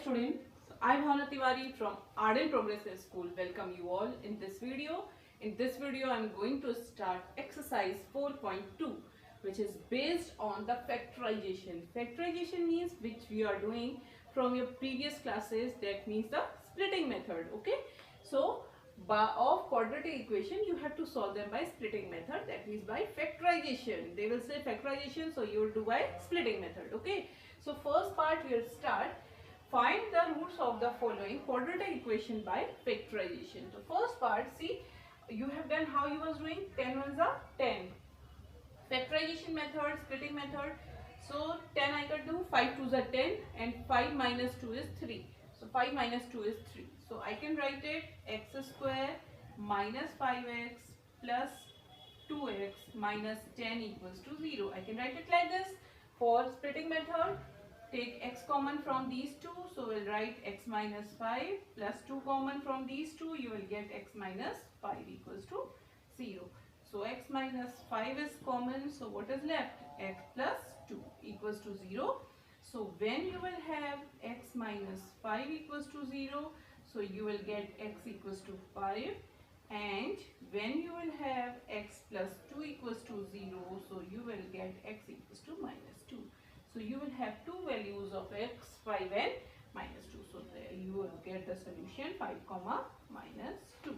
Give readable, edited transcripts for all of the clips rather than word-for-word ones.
students, I'm Bhavna Tiwari from Arden Progressive School. Welcome you all in this video. In this video, I'm going to start exercise 4.2, which is based on the factorization. Factorization means which we are doing from your previous classes. That means the splitting method. Okay, so of quadratic equation, you have to solve them by splitting method. That means by factorization. They will say factorization, so you will do by splitting method. Okay, so first part we will start. Find the roots of the following quadratic equation by factorization. So first part, see, you have done how you was doing. 10 ones are 10. Factorization method, splitting method. So 10 I can do, 5 2s are 10 and 5 minus 2 is 3. So 5 minus 2 is 3. So I can write it x square minus 5x plus 2x minus 10 equals to 0. I can write it like this. For splitting method, take x common from these two, so we'll write x minus 5 plus 2 common from these two, you will get x minus 5 equals to 0. So x minus 5 is common, so what is left? X plus 2 equals to 0. So when you will have x minus 5 equals to 0, so you will get x equals to 5, and when you will have x plus 2 equals to 0, so you will get x equals to minus 2. So you will have two values of x, 5 and minus 2. So there you will get the solution 5 comma minus 2.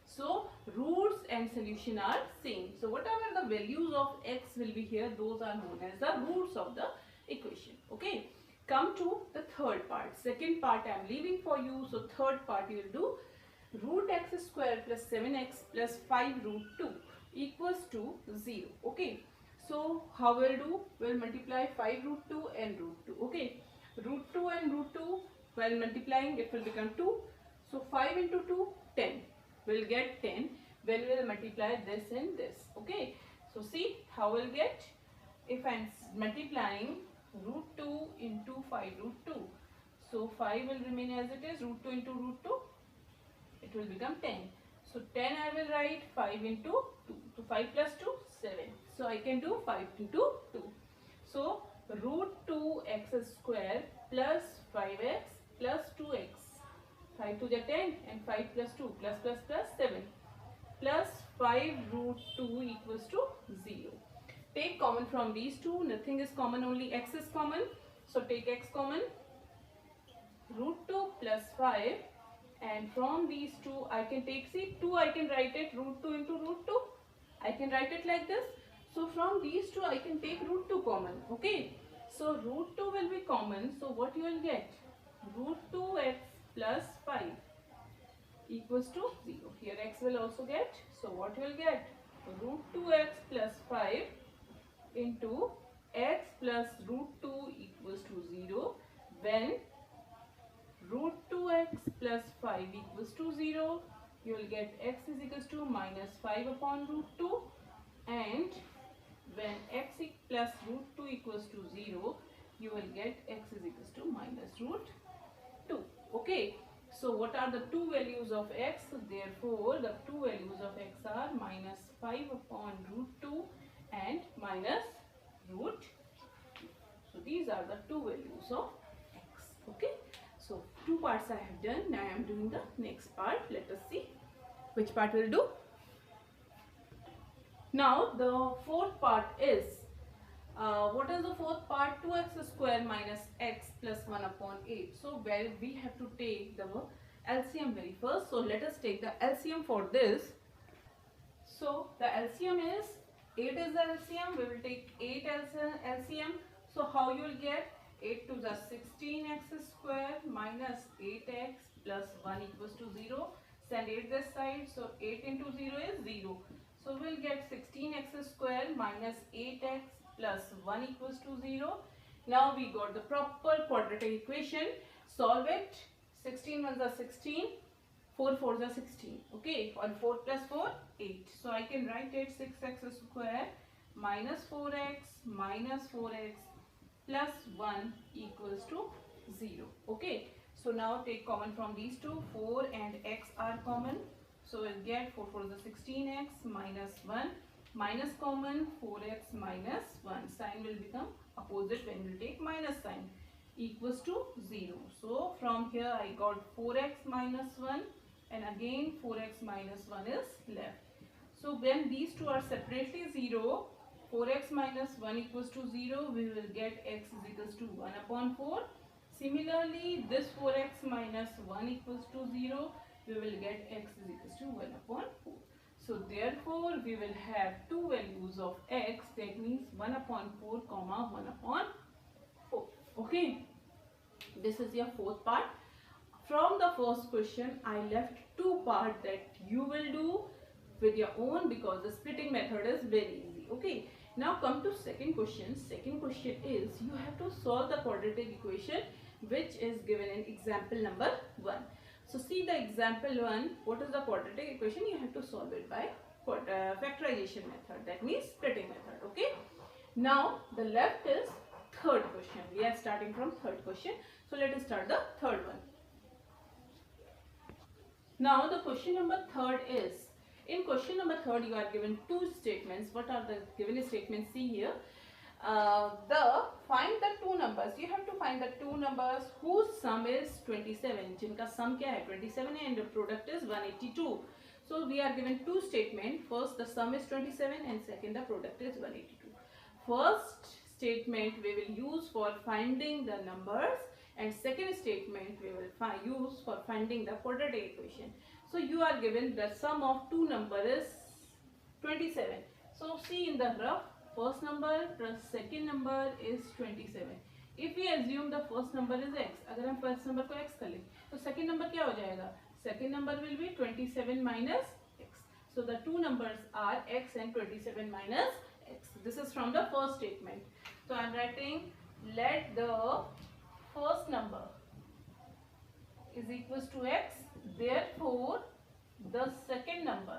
So roots and solution are same. So whatever the values of x will be here, those are known as the roots of the equation. Okay. Come to the third part. Second part I am leaving for you. So third part you will do root x square plus 7x plus 5 root 2 equals to 0. Okay. So how we'll do? We'll multiply 5 root 2 and root 2. Okay. Root 2 and root 2, while multiplying it will become 2. So 5 into 2, 10. We'll get 10 when we'll multiply this and this. Okay. So see how we'll get? If I'm multiplying root 2 into 5 root 2. So 5 will remain as it is. Root 2 into root 2. It will become 10. So 10 I will write 5 into 2. So 5 plus 2, 7. So I can do 5 into 2. So root 2x square plus 5x plus 2x. 5 to the 10 and 5 plus 2 plus 7 plus 5 root 2 equals to 0. Take common from these two. Nothing is common, only x is common. So take x common. Root 2 plus 5. And from these two I can take, see, 2 I can write it root 2 into root 2. I can write it like this. So from these two I can take root 2 common. Okay. So root 2 will be common. So what you will get? Root 2x plus 5 equals to 0. Here x will also get. So what you will get? Root 2x plus 5 into x plus root 2 equals to 0. When root 2x plus 5 equals to 0, you will get x is equals to minus 5 upon root 2, and when x plus root 2 equals to 0, you will get x is equals to minus root 2. Okay. So what are the two values of x? Therefore, the two values of x are minus 5 upon root 2 and minus root 2. So these are the two values of x. Okay. So two parts I have done. Now I am doing the next part. Let us see which part will do. Now the fourth part is, what is the fourth part? 2x square minus x plus 1 upon 8. So where we have to take the LCM very first. So let us take the LCM for this. So the LCM is 8 is the LCM. We will take 8 LCM. So how you will get? 8 to the 16x square minus 8x plus 1 equals to 0. Send 8 this side. So 8 into 0 is 0. So we will get 16x square minus 8x plus 1 equals to 0. Now we got the proper quadratic equation. Solve it. 16 ones are 16. 4 4s are 16. Okay. On 4 plus 4, 8. So I can write it 6x square minus 4x plus 1 equals to 0. Okay. So now take common from these two. 4 and x are common. So we'll get 4 4 is the 16x minus 1 minus common 4x minus 1. Sign will become opposite when we take minus sign. equals to 0. So from here I got 4x minus 1 and again 4x minus 1 is left. So when these two are separately 0, 4x minus 1 equals to 0, we will get x is equals to 1 upon 4. Similarly, this 4x minus 1 equals to 0, we will get x is equals to 1 upon 4. So therefore, we will have two values of x, that means 1 upon 4 comma 1 upon 4. Okay, this is your fourth part. From the first question, I left two parts that you will do with your own because the splitting method is very easy. Okay, now come to second question. Second question is you have to solve the quadratic equation which is given in example number 1. So see the example 1, what is the quadratic equation? You have to solve it by factorization method, that means splitting method. Okay, now the left is third question. We are starting from third question. So let us start the third one. Now the question number third is, in question number third you are given two statements. What are the given statements? See here, find the two numbers. You have to find the two numbers whose sum is 27. जिनका sum क्या है 27 and the product is 182. So we are given two statements. First the sum is 27 and second the product is 182. First statement we will use for finding the numbers and second statement we will use for finding the quadratic equation. So you are given the sum of two numbers is 27. So see in the graph, first number plus second number is 27. If we assume the first number is x, अगर हम first number को x कर लें, तो second number क्या हो जाएगा? Second number will be 27 minus x. So the two numbers are x and 27 minus x. This is from the first statement. So I am writing let the first number is equals to x. Therefore, the second number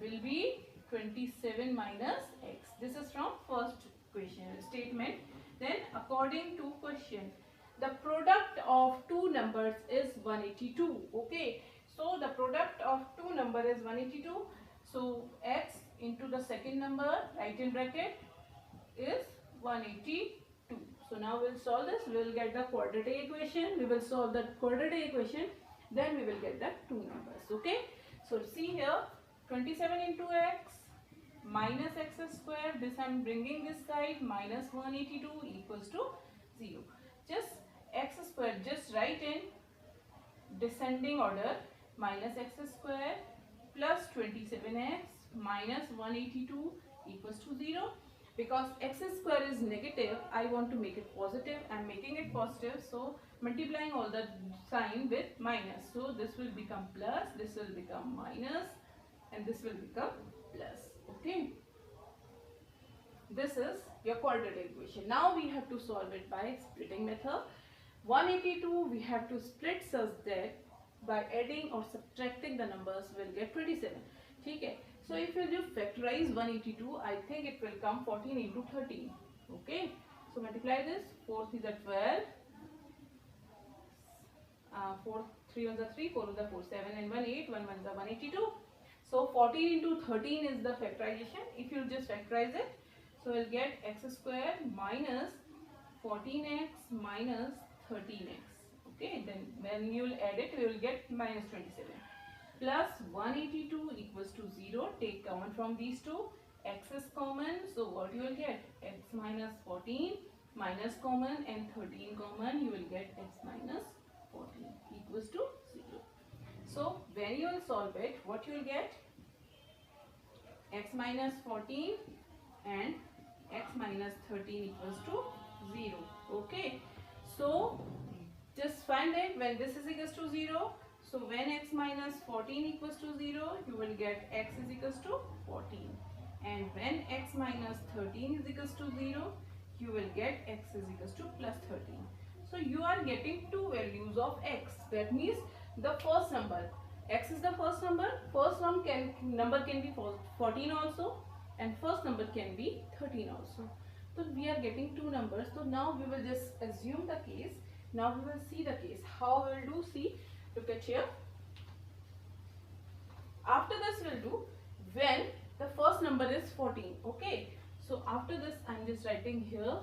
will be 27 minus x. This is from first question statement. Then according to question, the product of two numbers is 182. Okay, so the product of two number is 182. So x into the second number, right in bracket, is 182. So now we will solve this. We will get the quadratic equation. We will solve the quadratic equation. Then we will get the two numbers. Okay. So see here, 27 into x minus x square. This I am bringing this side, minus 182 equals to 0. Just x square, just write in descending order, minus x square plus 27x minus 182 equals to 0. Because x square is negative, I want to make it positive. I am making it positive, so multiplying all the sign with minus. So this will become plus, this will become minus, and this will become plus. Okay. This is your quadratic equation. Now we have to solve it by splitting method. 182 we have to split such that by adding or subtracting the numbers we'll get 27. Okay. So if you just factorize 182, I think it will come 14 into 13. Okay. So multiply this. 4 is 12. 4 3 ones are 3, 4 ones are 4, 7 and 1 8, 1 ones are 182. So 14 into 13 is the factorization. If you just factorize it, so we'll get x square minus 14x minus 13x. Okay. Then when you will add it, we will get minus 27. Plus 182 equals to 0. Take common from these two. X is common. So what you will get? X minus 14 minus common and 13 common. You will get x minus 14 equals to 0. So when you will solve it, what you will get? X minus 14 and x minus 13 equals to 0. Okay. So just find it when this is equals to 0. So when x minus 14 equals to 0, you will get x is equals to 14. And when x minus 13 is equals to 0, you will get x is equals to plus 13. So you are getting two values of x. That means the first number, x is the first number number can be 14 also, and first number can be 13 also. So we are getting two numbers. So now we will just assume the case. Now we will see the case. How we will do? See. Look at here. After this we'll do when the first number is 14. Okay. So after this I am just writing here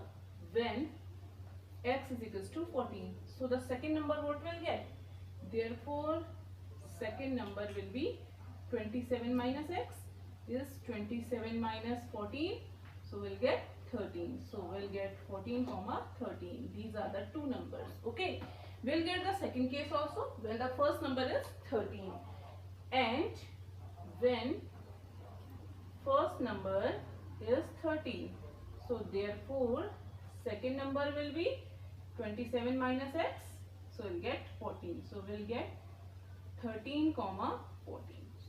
when x is equals to 14. So the second number what will get? Therefore second number will be 27 minus x is 27 minus 14. So we'll get 13. So we'll get 14 comma 13. These are the two numbers. Okay. We'll get the second case also when the first number is 13 and when first number is 13. So therefore second number will be 27 minus x. So we'll get 14. So we'll get 13 comma 14.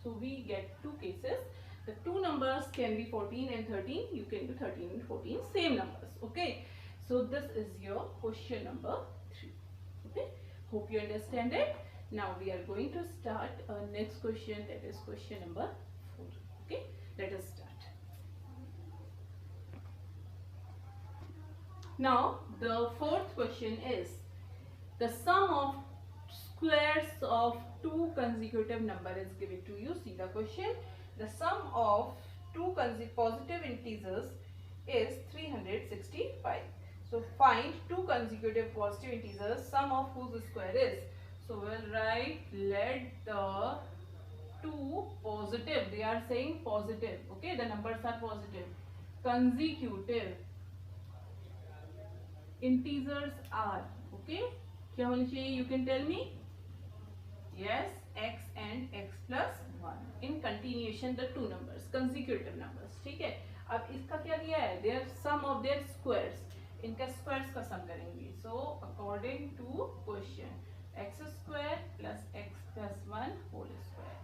So we get two cases. The two numbers can be 14 and 13. You can do 13 and 14 same numbers. Okay. So this is your question number 3. Okay. Hope you understand it. Now we are going to start our next question, that is question number 4. Okay. Let us start. Now the fourth question is the sum of squares of two consecutive numbers is given to you. See the question. The sum of two positive integers is 365. So find two consecutive positive integers, sum of whose square is. So we'll write let the two positive, they are saying positive, okay, the numbers are positive, consecutive integers are, okay, क्या होनी चाहिए, you can tell me? Yes, x and x plus 1 in continuation the two numbers, consecutive numbers. ठीक है. अब इसका क्या दिया है? Their sum of their squares. इनका squares का sum करेंगे. So according to question, x square plus x plus 1 whole square.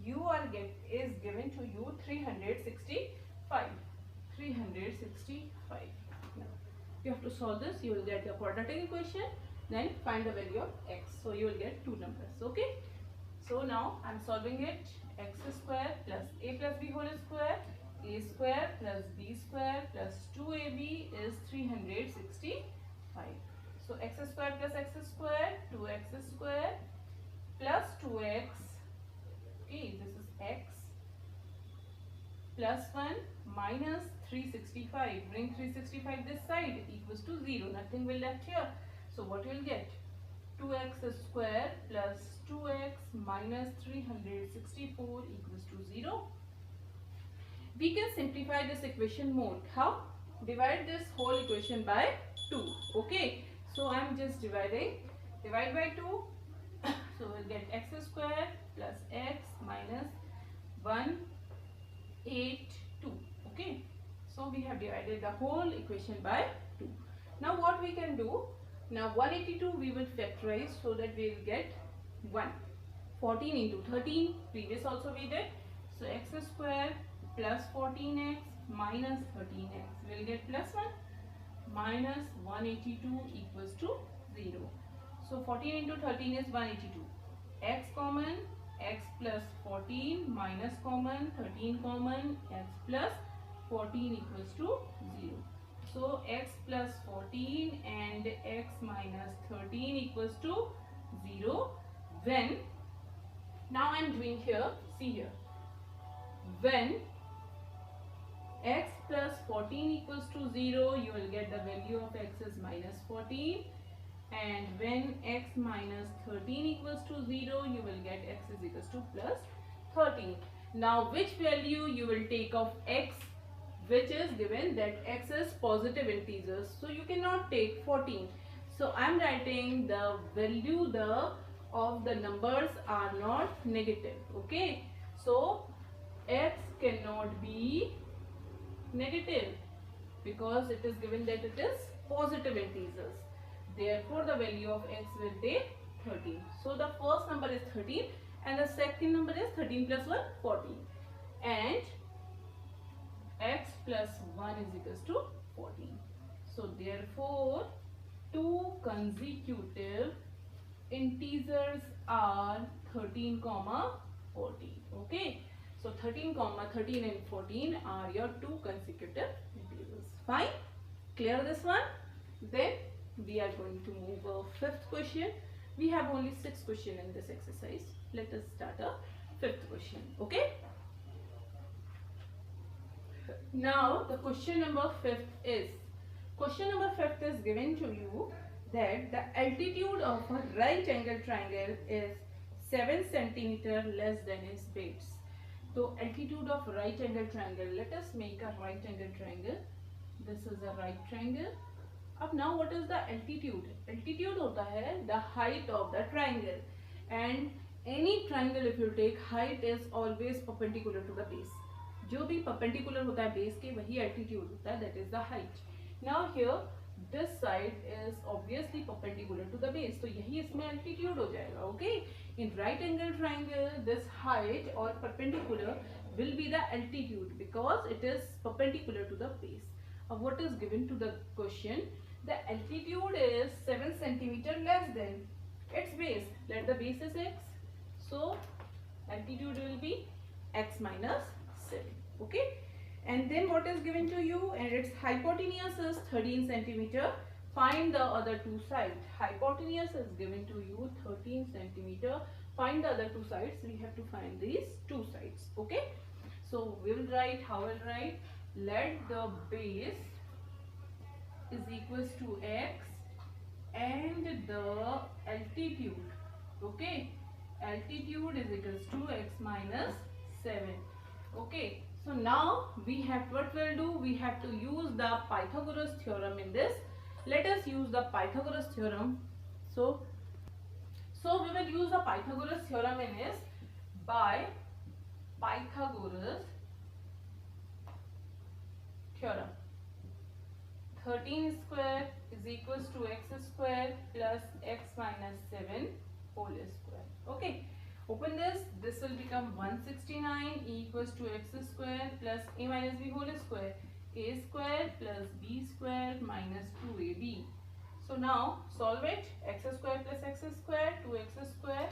You are is given to you 365. 365. Now you have to solve this. You will get the quadratic equation. Then find the value of x. So you will get two numbers. Okay. So now I am solving it. X square plus a plus b whole square. A square plus b square plus 2ab is 365. So x square plus x square, 2x square plus 2x. Okay, this is x plus 1 minus 365. Bring 365 this side equals to 0. Nothing will left here. So what you will get? 2x square plus 2x minus 364 equals to 0. We can simplify this equation more. How? Divide this whole equation by 2. Okay. So I am just dividing. Divide by 2. So we'll get x square plus x minus 182. Okay. So we have divided the whole equation by 2. Now what we can do? Now 182 we will factorize so that we will get 1. 14 into 13. Previous also we did. So x square plus 14x minus 13x. We will get plus 1 minus 182 equals to 0. So 14 into 13 is 182. X common, x plus 14 minus common, 13 common, x plus 14 equals to 0. So x plus 14 and x minus 13 equals to 0. When, now I am doing here, see here, when x plus 14 equals to 0, you will get the value of x is minus 14. And when x minus 13 equals to 0, you will get x is equals to plus 13. Now which value you will take of x, which is given that x is positive integers. So you cannot take 14. So I am writing the value of the numbers are not negative. Okay. So x cannot be negative because it is given that it is positive integers. Therefore the value of x will take 13. So the first number is 13 and the second number is 13 plus 1, 14. And x plus 1 is equals to 14. So therefore two consecutive integers are 13 comma 14. Okay. So 13 comma 13 and 14 are your two consecutive integers. Fine. Clear this one? Then we are going to move a fifth question. We have only 6 questions in this exercise. Let us start a fifth question. Okay. Now the question number 5th is given to you that the altitude of a right angle triangle is 7 centimeter less than its base. So altitude of right angle triangle, let us make a right angle triangle. This is a right triangle. अब now what is the altitude? Altitude होता है the height of the triangle, and any triangle if you take, height is always perpendicular to the base. जो भी perpendicular होता है base के वही altitude होता है, that is the height. Now here this side is obviously perpendicular to the base, तो यही इसमें altitude हो जाएगा. Okay, in right angle triangle this height or perpendicular will be the altitude because it is perpendicular to the base. What is given to the question? The altitude is 7 centimeter less than its base. Let the base is x, so altitude will be x minus 7. Okay, and then what is given to you? And its hypotenuse is 13 centimeter. Find the other two sides. Hypotenuse is given to you 13 centimeter. Find the other two sides. We have to find these two sides. Okay, so we will write, how will write? Let the base is equals to x and the altitude, okay, altitude is equals to x minus 7. Okay, so now we have, what we'll do, we have to use the Pythagoras theorem in this. Let us use the Pythagoras theorem. So we will use the Pythagoras theorem in this. By Pythagoras theorem, 13 square is equals to x square plus x minus 7 whole square. Okay, open this. This will become 169 equals to x square plus a minus b whole square. A square plus b square minus 2ab. So now solve it. X square plus x square, 2x square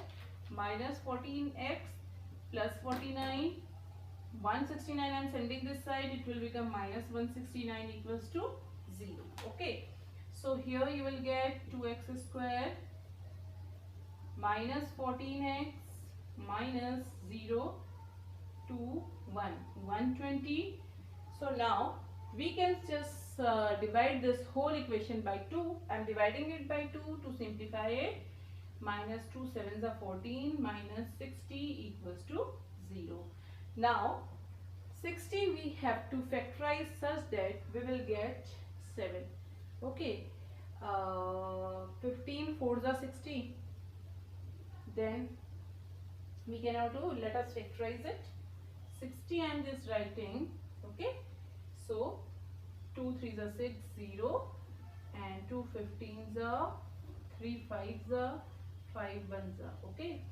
minus 14x plus 49. 169 I am sending this side, it will become minus 169 equals to 0. Okay, so here you will get 2x square minus 14x minus 0 to 1, 120. So now we can just divide this whole equation by 2. I am dividing it by 2 to simplify it. Minus 2 7s are 14 minus 60 equals to 0. Now 60 we have to factorize such that we will get 7. Okay, 15 4s are 60. Then we can now do, let us factorize it. 60 I am just writing. Okay, so 2 3s are 6, 0, and 2 15s are 3 5s are 5 1s are. Okay,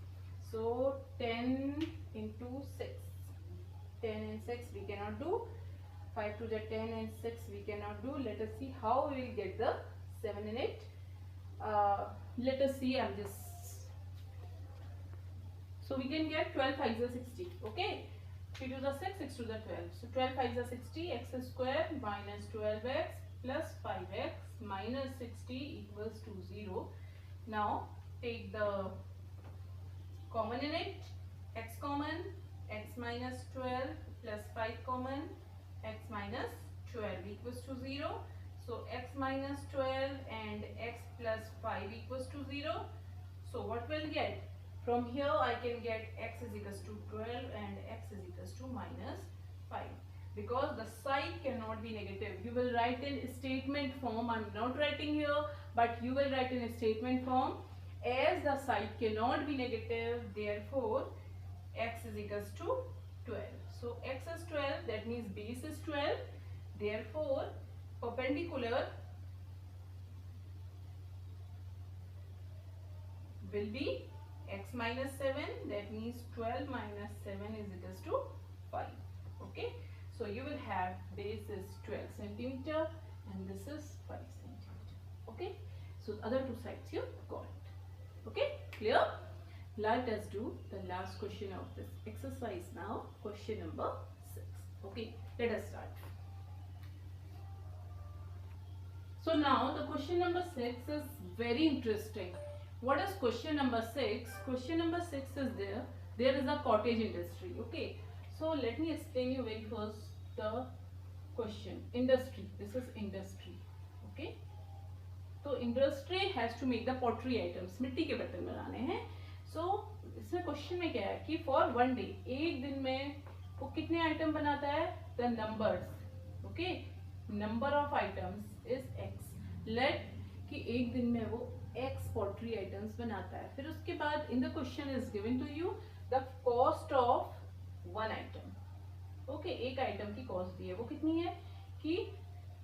so 10 into 6. 10 and 6 we cannot do. 5 to the 10 and 6 we cannot do. Let us see how we will get the 7 in it. Let us see. I'm just, so we can get 12 5s are 60. Okay, 3 to the 6, 6 to the 12. So 12 5s are 60. X square minus 12x plus 5x minus 60 equals to 0. Now take the common in it. X common, x minus 12 plus 5 common, x minus 12 equals to 0. So x minus 12 and x plus 5 equals to 0. So what we'll get? From here I can get x is equals to 12 and x is equals to minus 5. Because the side cannot be negative, you will write in statement form. I'm not writing here, but you will write in a statement form. As the side cannot be negative, therefore x is equals to 12. So x is 12, that means base is 12. Therefore perpendicular will be x minus 7, that means 12 minus 7 is equals to 5. Okay, so you will have base is 12 centimeter and this is 5 centimeter. Okay, so other two sides you got it. Okay, clear? Let us do the last question of this exercise now, question number 6. Okay, let us start. So now the question number 6 is very interesting. What is question number 6? Question number 6 is there is a cottage industry. Okay, so let me explain you very first the question. Industry, this is industry. Okay, तो industry has to make the pottery items, मिट्टी के बर्तन बनाने हैं. सो इसमें question में क्या है कि फॉर वन डे, एक दिन में वो कितने आइटम बनाता है. The numbers, okay, number of items is X. Let कि एक दिन में वो एक्स पॉटरी आइटम्स बनाता है. फिर उसके बाद in the question is given to you the cost of one item. Okay, एक आइटम की कॉस्ट दी है, वो कितनी है कि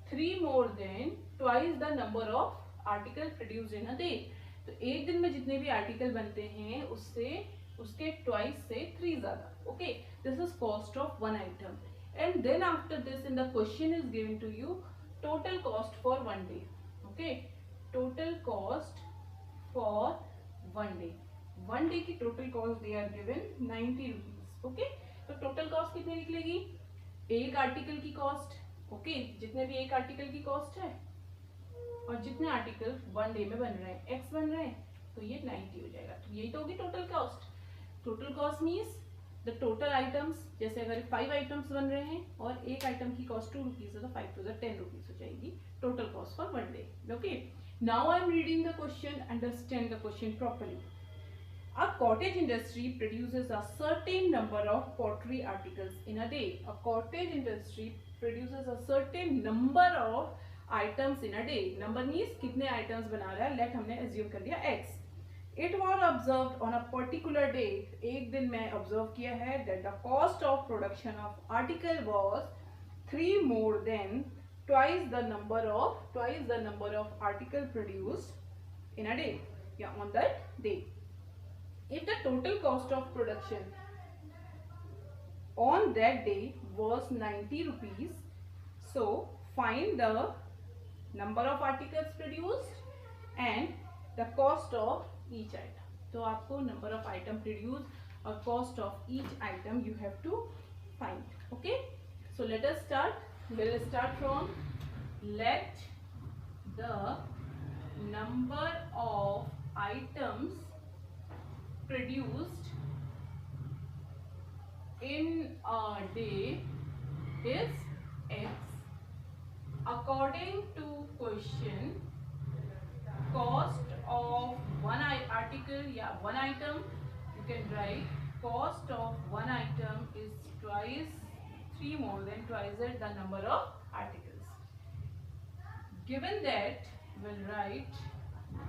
3 more than twice the number of article produced in a day. तो एक दिन में जितने भी आर्टिकल बनते हैं उससे उसके ट्वाइस से 3 ज्यादा. Okay, this is cost of one item. And then after this in the question is given to you total cost for one day. Okay, total cost for one day. One day की total cost they are given 90 rupees. Okay, तो total cost कितनी निकलेगी, एक article की cost. Okay, जितने भी एक article की कॉस्ट है और जितने आर्टिकल वन डे में बन रहे हैं, एक्स बन रहे हैं, तो ये 90 हो जाएगा. तो यही तो होगी total cost. Total cost means the total items. जैसे अगर 5 आइटम्स बन रहे हैं और एक आइटम की कॉस्ट 2 रुपीज है तो 5 to 10 रुपीज हो जाएगी total cost for one day. Okay, now I am reading the question, understand the question properly. A cottage industry produces a certain number of pottery articles in a day. A cottage industry produces a certain number of items in a day. Number means कितने items बना रहा है. Let हमने assume कर दिया x. It was observed on a particular day. एक दिन में observe किया है that the cost of production of article was 3 more than twice the number of article produced in a day. Yeah, on that day. If the total cost of production on that day was 90 rupees, so find the number of articles produced and the cost of each item. तो आपको number of item produced और cost of each item you have to find. Okay, so let us start. We'll start from let the number of items produced in a day is x. According to question, cost of one article या one item, you can write cost of one item is twice 3 more than twice the number of articles. Given that, we'll write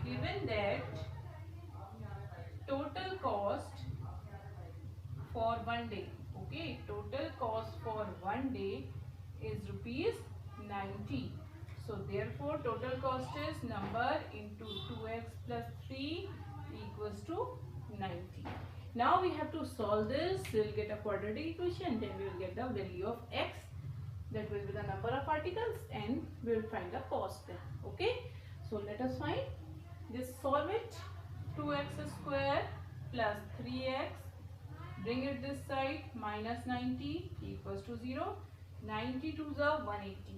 given that total cost for one day. Okay, total cost for one day is rupees 90. So therefore total cost is number into 2x plus 3 equals to 90. Now we have to solve this. We'll get a quadratic equation, then we will get the value of x, that will be the number of articles, and we will find the cost there. Okay, so let us find this. Solve it. 2x square plus 3x, bring it this side, minus 90 equals to 0. 90 to the 180.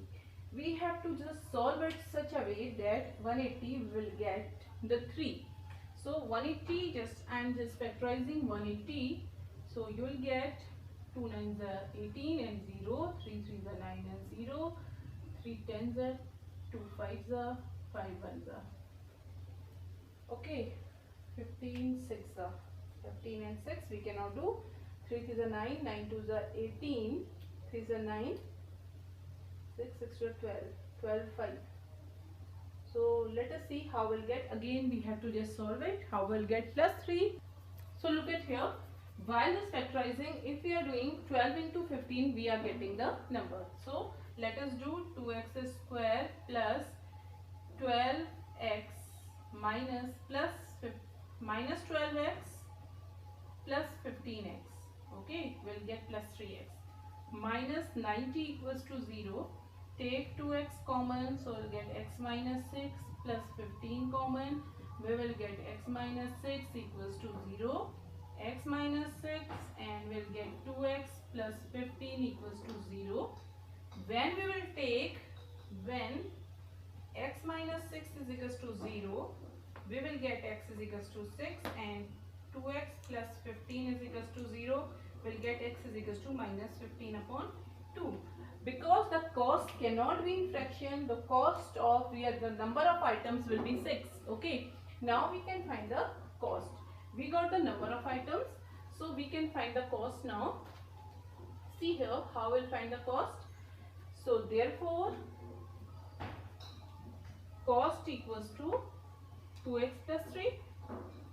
We have to just solve it such a way that 180 will get the 3. So 180, just I am just factorizing 180. So you will get 2 9s are 18 and 0, 3 3s are 9 and 0, 3 10s are 2 5s are 5 1s are. Okay. 15 6 15 and 6 we cannot do. 3 is a 9, 9 2 is 18, 3 is a 9, 6 6 to 12, 12 5. So let us see how we'll get. Again we have to just solve it. How we'll get plus 3. So look at here, while this factorizing, if we are doing 12 into 15 we are getting the number. So let us do 2x square plus 12x minus plus minus 12x plus 15x. Okay, we'll get plus 3x. Minus 90 equals to 0. Take 2x common, so we'll get x minus 6 plus 15 common. We will get x minus 6 equals to 0. X minus 6 and we'll get 2x plus 15 equals to 0. When we will take, when x minus 6 is equals to 0, we will get x is equals to 6 and 2x plus 15 is equals to 0. We'll get x is equals to minus 15 upon 2. Because the cost cannot be in fraction, the cost of the number of items will be 6. Okay. Now we can find the cost. We got the number of items, so we can find the cost now. See here how we'll find the cost. So therefore, cost equals to 2x plus 3.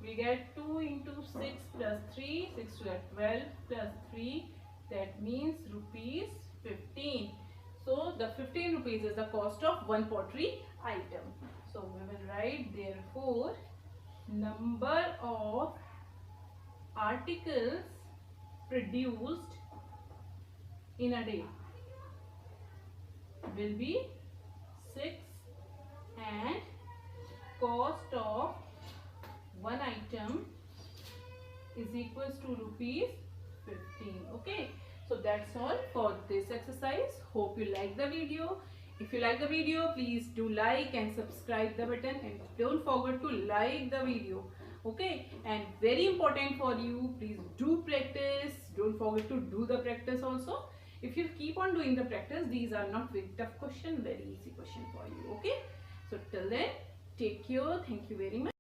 We get 2 into 6 plus 3, 6 to 12 plus 3, that means rupees 15. So the 15 rupees is the cost of one pottery item. So we will write therefore number of articles produced in a day will be 6 and cost of one item is equals to rupees 15. Okay, so that's all for this exercise. Hope you like the video. If you like the video, please do like and subscribe the button, and don't forget to like the video. Okay, and very important for you, please do practice. Don't forget to do the practice also. If you keep on doing the practice, these are not very tough question, very easy question for you. Okay, so till then, take care. Thank you very much.